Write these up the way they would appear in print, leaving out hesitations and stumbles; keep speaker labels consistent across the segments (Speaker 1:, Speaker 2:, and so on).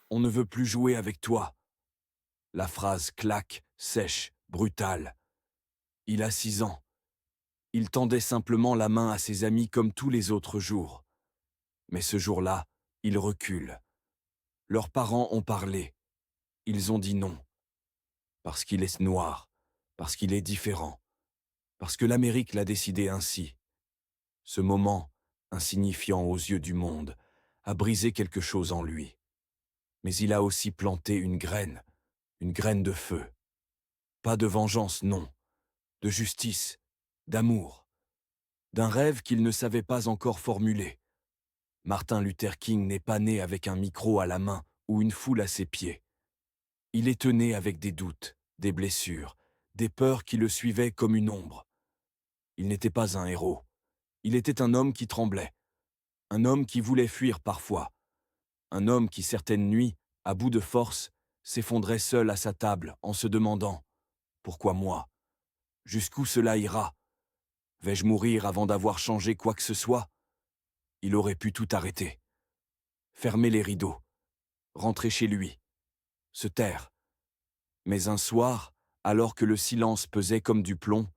Speaker 1: On ne veut plus jouer avec toi. La phrase claque, sèche, brutale. Il a 6 ans. Il tendait simplement la main à ses amis comme tous les autres jours. Mais ce jour-là, il recule. Leurs parents ont parlé. Ils ont dit non. Parce qu'il est noir. Parce qu'il est différent. Parce que l'Amérique l'a décidé ainsi. Ce moment, insignifiant aux yeux du monde, a brisé quelque chose en lui. Mais il a aussi planté une graine de feu. Pas de vengeance, non. De justice, d'amour, d'un rêve qu'il ne savait pas encore formuler. Martin Luther King n'est pas né avec un micro à la main ou une foule à ses pieds. Il est né avec des doutes, des blessures, des peurs qui le suivaient comme une ombre. Il n'était pas un héros. Il était un homme qui tremblait. Un homme qui voulait fuir parfois. Un homme qui, certaines nuits, à bout de force, s'effondrait seul à sa table en se demandant « Pourquoi moi ? Jusqu'où cela ira ? Vais-je mourir avant d'avoir changé quoi que ce soit ?» Il aurait pu tout arrêter. Fermer les rideaux. Rentrer chez lui. Se taire. Mais un soir, alors que le silence pesait comme du plomb,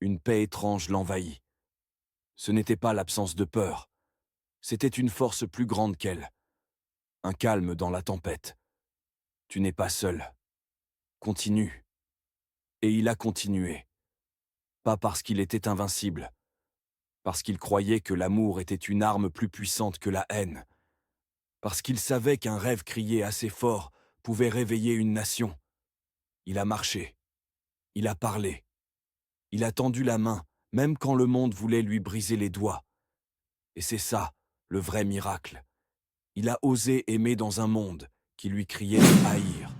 Speaker 1: une paix étrange l'envahit. Ce n'était pas l'absence de peur. C'était une force plus grande qu'elle. Un calme dans la tempête. Tu n'es pas seul. Continue. Et il a continué. Pas parce qu'il était invincible. Parce qu'il croyait que l'amour était une arme plus puissante que la haine. Parce qu'il savait qu'un rêve crié assez fort pouvait réveiller une nation. Il a marché. Il a parlé. Il a tendu la main, même quand le monde voulait lui briser les doigts. Et c'est ça, le vrai miracle. Il a osé aimer dans un monde qui lui criait de haïr.